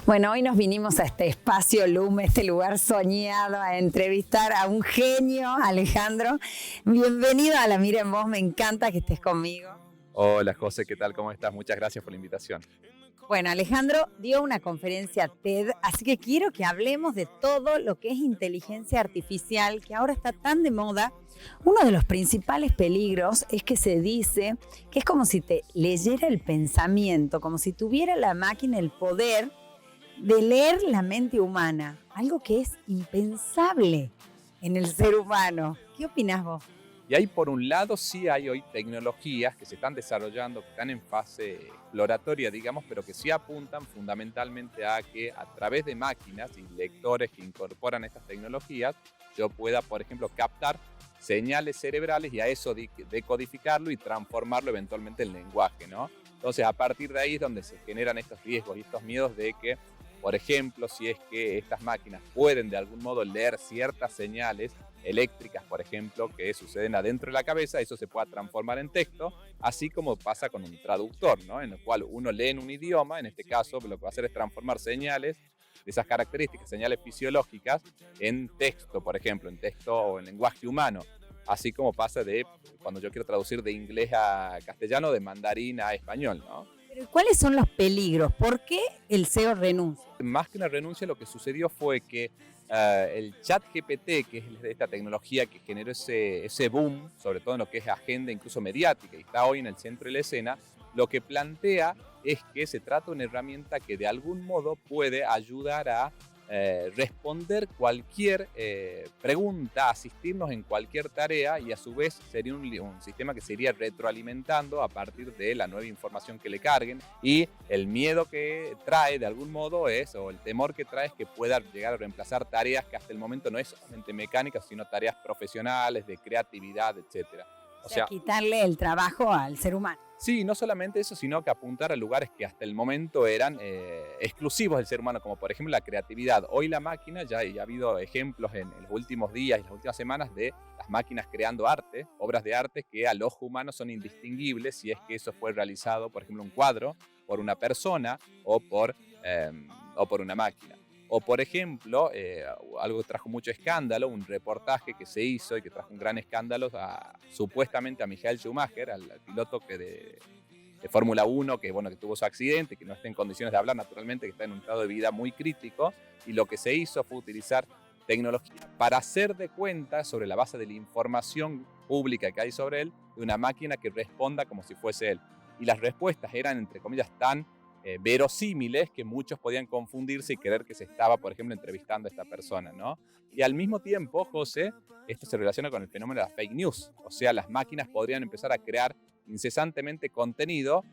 Bueno, hoy nos vinimos a este espacio LUM, este lugar soñado, a entrevistar a un genio, Alejandro. Bienvenido a La Mira en Vos, me encanta que estés conmigo. Hola José, ¿qué tal? ¿Cómo estás? Muchas gracias por la invitación. Bueno, Alejandro dio una conferencia TED, así que quiero que hablemos de todo lo que es inteligencia artificial, que ahora está tan de moda. Uno de los principales peligros es que se dice que es como si te leyera el pensamiento, como si tuviera la máquina el poder de leer la mente humana, algo que es impensable en el ser humano. ¿Qué opinás vos? Y ahí por un lado sí hay hoy tecnologías que se están desarrollando, que están en fase exploratoria, digamos, pero que sí apuntan fundamentalmente a que a través de máquinas y lectores que incorporan estas tecnologías, yo pueda, por ejemplo, captar señales cerebrales y a eso decodificarlo y transformarlo eventualmente en lenguaje, ¿no? Entonces, a partir de ahí es donde se generan estos riesgos y estos miedos de que, por ejemplo, si es que estas máquinas pueden de algún modo leer ciertas señales eléctricas, por ejemplo, que suceden adentro de la cabeza, eso se pueda transformar en texto, así como pasa con un traductor, ¿no? En el cual uno lee en un idioma, en este caso lo que va a hacer es transformar señales de esas características, señales fisiológicas, en texto, por ejemplo, en texto o en lenguaje humano. Así como pasa de cuando yo quiero traducir de inglés a castellano, de mandarín a español, ¿no? Pero ¿cuáles son los peligros? ¿Por qué el CEO renuncia? Más que una renuncia, lo que sucedió fue que el chat GPT, que es esta tecnología que generó ese boom, sobre todo en lo que es agenda incluso mediática, y está hoy en el centro de la escena, lo que plantea es que se trata de una herramienta que de algún modo puede ayudar a responder cualquier pregunta, asistirnos en cualquier tarea, y a su vez sería un sistema que se iría retroalimentando a partir de la nueva información que le carguen, y el miedo que trae de algún modo es, o el temor que trae es que pueda llegar a reemplazar tareas que hasta el momento no es solamente mecánicas, sino tareas profesionales, de creatividad, etcétera. O sea, quitarle el trabajo al ser humano. Sí, no solamente eso, sino que apuntar a lugares que hasta el momento eran exclusivos del ser humano, como por ejemplo la creatividad. Hoy la máquina, ya ha habido ejemplos en los últimos días y las últimas semanas de las máquinas creando arte, obras de arte que al ojo humano son indistinguibles si es que eso fue realizado, por ejemplo, un cuadro, por una persona o por una máquina. O por ejemplo, algo que trajo mucho escándalo, un reportaje que se hizo y que trajo un gran escándalo supuestamente a Michael Schumacher, al piloto de Fórmula 1, que tuvo su accidente, que no está en condiciones de hablar naturalmente, que está en un estado de vida muy crítico, y lo que se hizo fue utilizar tecnología para hacer de cuenta, sobre la base de la información pública que hay sobre él, de una máquina que responda como si fuese él. Y las respuestas eran, entre comillas, tan verosímiles que muchos podían confundirse y creer que se estaba, por ejemplo, entrevistando a esta persona, ¿no? Y al mismo tiempo, José, esto se relaciona con el fenómeno de las fake news. O sea, las máquinas podrían empezar a crear incesantemente contenido,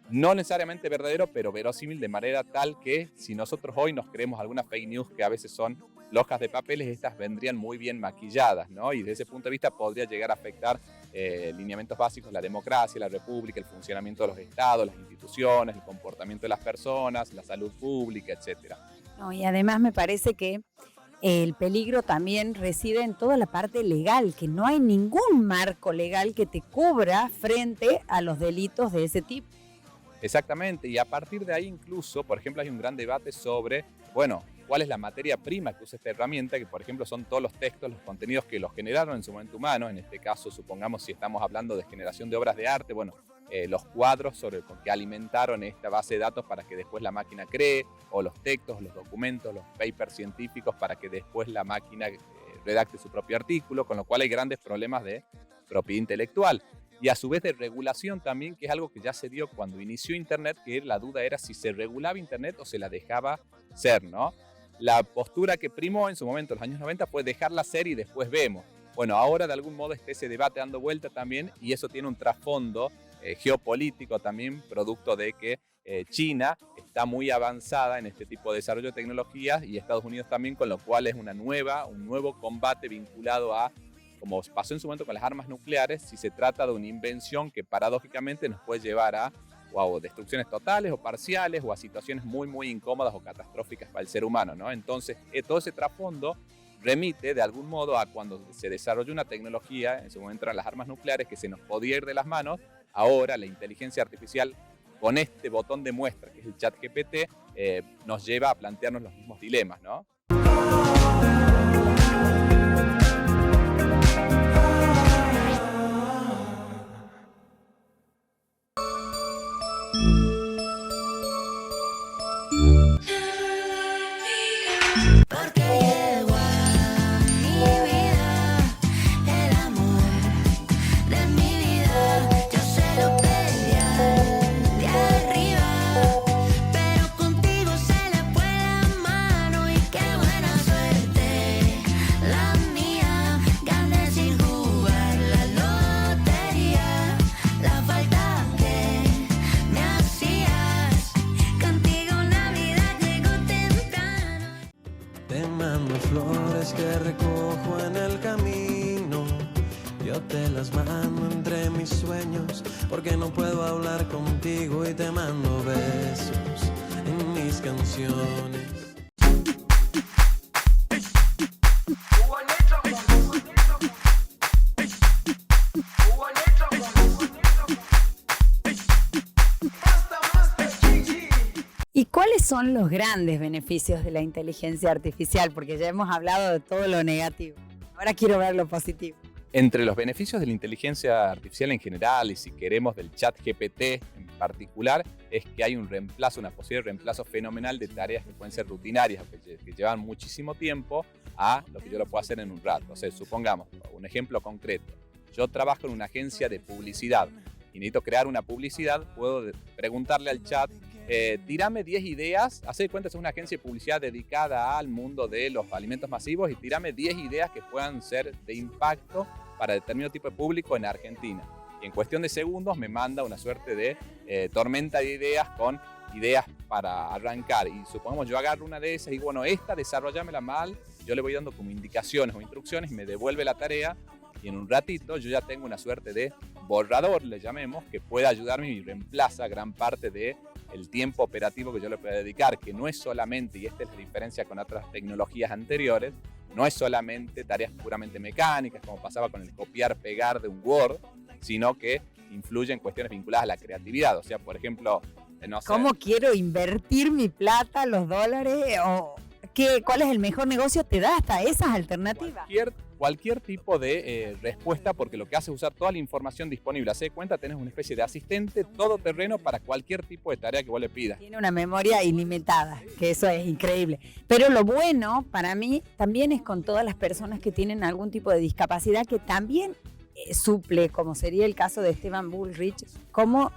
no necesariamente verdadero, pero verosímil, de manera tal que si nosotros hoy nos creemos algunas fake news que a veces son hojas de papeles, estas vendrían muy bien maquilladas, ¿no? Y desde ese punto de vista podría llegar a afectar lineamientos básicos, la democracia, la república, el funcionamiento de los estados, las instituciones, el comportamiento de las personas, la salud pública, etcétera. No, y además me parece que el peligro también reside en toda la parte legal, que no hay ningún marco legal que te cubra frente a los delitos de ese tipo. Exactamente, y a partir de ahí incluso, por ejemplo, hay un gran debate sobre, cuál es la materia prima que usa esta herramienta, que por ejemplo son todos los textos, los contenidos que los generaron en su momento humanos. En este caso, supongamos, si estamos hablando de generación de obras de arte, los cuadros con que alimentaron esta base de datos para que después la máquina cree, o los textos, los documentos, los papers científicos para que después la máquina redacte su propio artículo, con lo cual hay grandes problemas de propiedad intelectual. Y a su vez de regulación también, que es algo que ya se dio cuando inició Internet, que la duda era si se regulaba Internet o se la dejaba ser, ¿no? La postura que primó en su momento, en los años 90, fue dejarla ser y después vemos. Ahora de algún modo está ese debate dando vuelta también, y eso tiene un trasfondo geopolítico también, producto de que China está muy avanzada en este tipo de desarrollo de tecnologías, y Estados Unidos también, con lo cual es un nuevo combate vinculado a, como pasó en su momento con las armas nucleares, si se trata de una invención que paradójicamente nos puede llevar a destrucciones totales o parciales, o a situaciones muy, muy incómodas o catastróficas para el ser humano, ¿no? Entonces, todo ese trasfondo remite de algún modo a cuando se desarrolló una tecnología, en su momento eran las armas nucleares, que se nos podía ir de las manos. Ahora la inteligencia artificial con este botón de muestra, que es el ChatGPT, nos lleva a plantearnos los mismos dilemas, ¿no? Porque llegó a mi vida el amor de mi vida. Yo se lo pedí de arriba, pero contigo se le fue la mano y qué buena suerte la mía. Gané sin jugar la lotería, la falta que me hacías. Contigo la vida llegó temprano. Te mando flores que recojo en el camino. Yo te las mando entre mis sueños, porque no puedo hablar contigo y te mando besos en mis canciones. ¿Y cuáles son los grandes beneficios de la inteligencia artificial? Porque ya hemos hablado de todo lo negativo. Ahora quiero ver lo positivo. Entre los beneficios de la inteligencia artificial en general, y si queremos del ChatGPT en particular, es que hay un reemplazo, una posible reemplazo fenomenal de tareas que pueden ser rutinarias, que llevan muchísimo tiempo, a lo que yo lo puedo hacer en un rato. O sea, supongamos, un ejemplo concreto. Yo trabajo en una agencia de publicidad y necesito crear una publicidad, puedo preguntarle al chat, tírame 10 ideas, hacer cuenta, es una agencia de publicidad dedicada al mundo de los alimentos masivos, y tírame 10 ideas que puedan ser de impacto para determinado tipo de público en Argentina. Y en cuestión de segundos me manda una suerte de tormenta de ideas con ideas para arrancar. Y supongamos yo agarro una de esas y bueno, esta desarrollámela mal, yo le voy dando como indicaciones o instrucciones, me devuelve la tarea y en un ratito yo ya tengo una suerte de borrador, le llamemos, que puede ayudarme y reemplaza gran parte de el tiempo operativo que yo le puedo dedicar, que no es solamente, y esta es la diferencia con otras tecnologías anteriores, no es solamente tareas puramente mecánicas, como pasaba con el copiar-pegar de un Word, sino que influye en cuestiones vinculadas a la creatividad. O sea, por ejemplo, no sé, ¿Cómo quiero invertir mi plata, los dólares? ¿O cuál es el mejor negocio? Te da hasta esas alternativas. cualquier tipo de respuesta, porque lo que hace es usar toda la información disponible. Hacé cuenta, tenés una especie de asistente todoterreno para cualquier tipo de tarea que vos le pidas. Tiene una memoria ilimitada, que eso es increíble. Pero lo bueno para mí también es con todas las personas que tienen algún tipo de discapacidad, que también suple, como sería el caso de Esteban Bullrich, como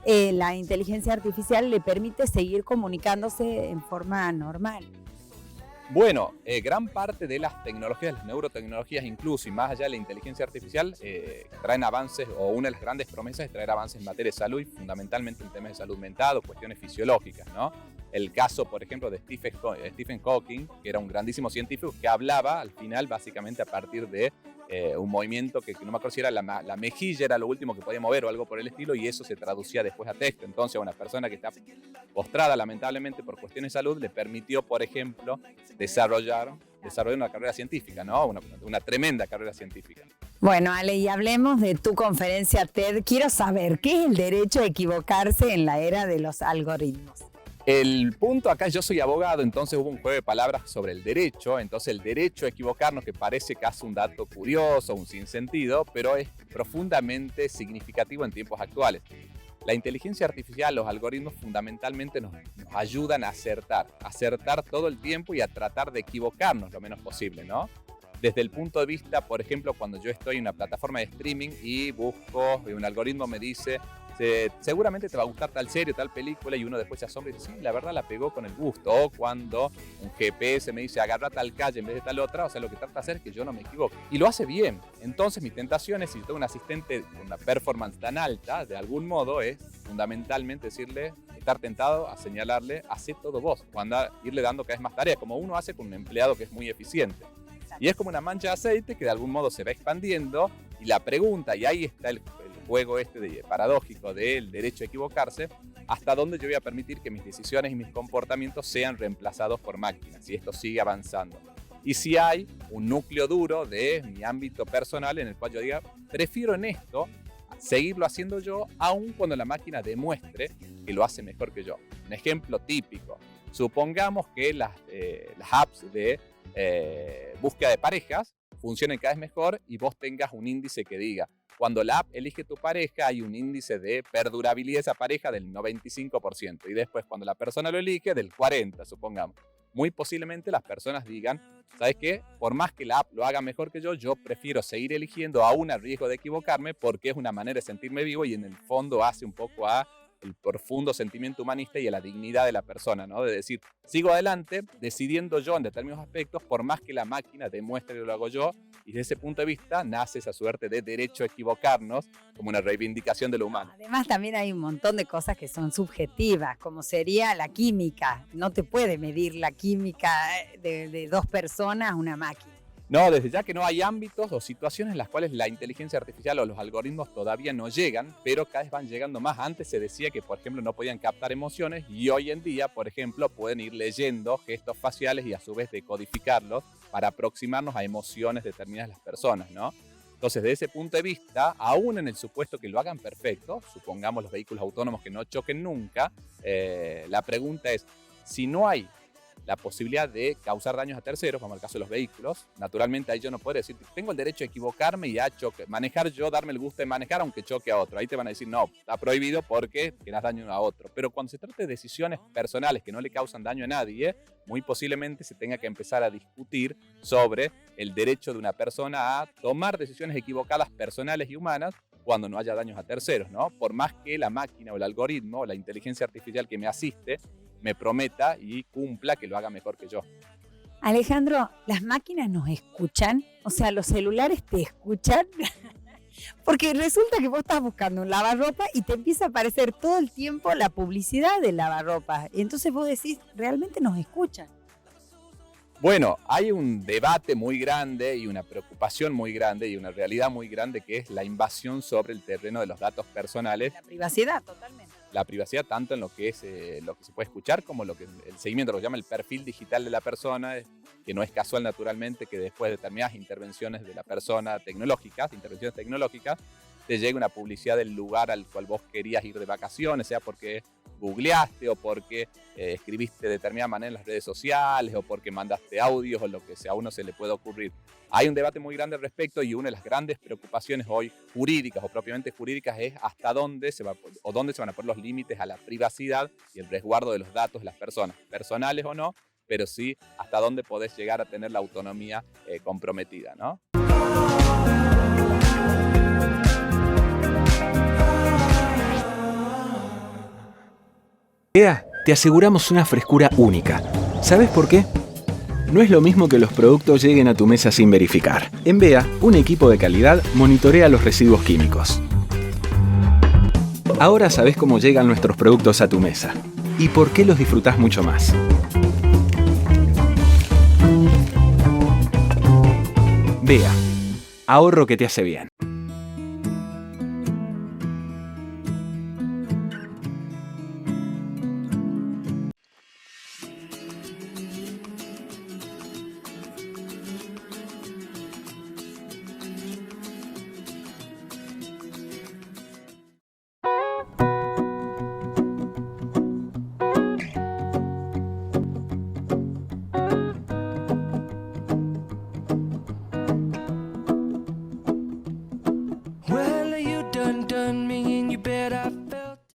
la inteligencia artificial le permite seguir comunicándose en forma normal. Bueno, gran parte de las tecnologías, las neurotecnologías incluso, y más allá de la inteligencia artificial, traen avances, o una de las grandes promesas es traer avances en materia de salud, y fundamentalmente en temas de salud mental o cuestiones fisiológicas, ¿no? El caso, por ejemplo, de Stephen Hawking, que era un grandísimo científico que hablaba al final básicamente a partir de un movimiento que no me acuerdo si era la mejilla, era lo último que podía mover o algo por el estilo, y eso se traducía después a texto. Entonces a una persona que está postrada lamentablemente por cuestiones de salud le permitió, por ejemplo, desarrollar una carrera científica, ¿no? Una tremenda carrera científica. Bueno, Ale, y hablemos de tu conferencia TED. Quiero saber, ¿qué es el derecho a equivocarse en la era de los algoritmos? El punto acá, yo soy abogado, entonces hubo un juego de palabras sobre el derecho. Entonces el derecho a equivocarnos, que parece casi un dato curioso, un sinsentido, pero es profundamente significativo en tiempos actuales. La inteligencia artificial, los algoritmos fundamentalmente nos ayudan a acertar todo el tiempo y a tratar de equivocarnos lo menos posible, ¿no? Desde el punto de vista, por ejemplo, cuando yo estoy en una plataforma de streaming y busco, y un algoritmo me dice, seguramente te va a gustar tal serie, tal película, y uno después se asombra y dice, sí, la verdad la pegó con el gusto. O cuando un GPS me dice, agarra tal calle en vez de tal otra, o sea, lo que trata de hacer es que yo no me equivoque. Y lo hace bien. Entonces mi tentación es, si tengo un asistente con una performance tan alta, de algún modo, es fundamentalmente decirle, estar tentado a señalarle, hacé todo vos, o irle dando cada vez más tareas, como uno hace con un empleado que es muy eficiente. Y es como una mancha de aceite que de algún modo se va expandiendo, y la pregunta, y ahí está el juego paradójico del derecho a equivocarse, hasta dónde yo voy a permitir que mis decisiones y mis comportamientos sean reemplazados por máquinas, y esto sigue avanzando. Y si hay un núcleo duro de mi ámbito personal en el cual yo diga, prefiero en esto seguirlo haciendo yo, aun cuando la máquina demuestre que lo hace mejor que yo. Un ejemplo típico. Supongamos que las apps de búsqueda de parejas funcionen cada vez mejor y vos tengas un índice que diga, cuando la app elige tu pareja hay un índice de perdurabilidad de esa pareja del 95% y después cuando la persona lo elige del 40%, supongamos. Muy posiblemente las personas digan, ¿sabes qué? Por más que la app lo haga mejor que yo prefiero seguir eligiendo aún al riesgo de equivocarme porque es una manera de sentirme vivo y en el fondo hace un poco a el profundo sentimiento humanista y a la dignidad de la persona, ¿no? De decir, sigo adelante decidiendo yo en determinados aspectos por más que la máquina demuestre que lo hago yo, y desde ese punto de vista nace esa suerte de derecho a equivocarnos como una reivindicación de lo humano. Además también hay un montón de cosas que son subjetivas, como sería la química. No te puede medir la química de dos personas una máquina. No, desde ya que no hay ámbitos o situaciones en las cuales la inteligencia artificial o los algoritmos todavía no llegan, pero cada vez van llegando más. Antes se decía que, por ejemplo, no podían captar emociones y hoy en día, por ejemplo, pueden ir leyendo gestos faciales y a su vez decodificarlos para aproximarnos a emociones determinadas de las personas, ¿no? Entonces, desde ese punto de vista, aún en el supuesto que lo hagan perfecto, supongamos los vehículos autónomos que no choquen nunca, la pregunta es, si no hay la posibilidad de causar daños a terceros, como el caso de los vehículos, naturalmente ahí yo no puedo decir, tengo el derecho a equivocarme y a manejar yo, darme el gusto de manejar aunque choque a otro. Ahí te van a decir, no, está prohibido porque quieras daño a otro. Pero cuando se trata de decisiones personales que no le causan daño a nadie, muy posiblemente se tenga que empezar a discutir sobre el derecho de una persona a tomar decisiones equivocadas personales y humanas cuando no haya daños a terceros, ¿no? Por más que la máquina o el algoritmo o la inteligencia artificial que me asiste me prometa y cumpla que lo haga mejor que yo. Alejandro, ¿las máquinas nos escuchan? O sea, ¿los celulares te escuchan? Porque resulta que vos estás buscando un lavarropa y te empieza a aparecer todo el tiempo la publicidad del lavarropa. Y entonces vos decís, ¿realmente nos escuchan? Bueno, hay un debate muy grande y una preocupación muy grande y una realidad muy grande que es la invasión sobre el terreno de los datos personales. La privacidad, totalmente. La privacidad tanto en lo que es lo que se puede escuchar como lo que el seguimiento, lo que llama el perfil digital de la persona, que no es casual naturalmente que después de determinadas intervenciones de la persona intervenciones tecnológicas, te llegue una publicidad del lugar al cual vos querías ir de vacaciones, sea porque googleaste o porque escribiste de determinada manera en las redes sociales o porque mandaste audios o lo que sea, a uno se le puede ocurrir. Hay un debate muy grande al respecto y una de las grandes preocupaciones hoy jurídicas o propiamente jurídicas es hasta dónde se van a poner los límites a la privacidad y el resguardo de los datos de las personas, personales o no, pero sí hasta dónde podés llegar a tener la autonomía comprometida, ¿no? Te aseguramos una frescura única. ¿Sabes por qué? No es lo mismo que los productos lleguen a tu mesa sin verificar. En BEA, un equipo de calidad monitorea los residuos químicos. Ahora sabes cómo llegan nuestros productos a tu mesa y por qué los disfrutás mucho más. BEA, ahorro que te hace bien.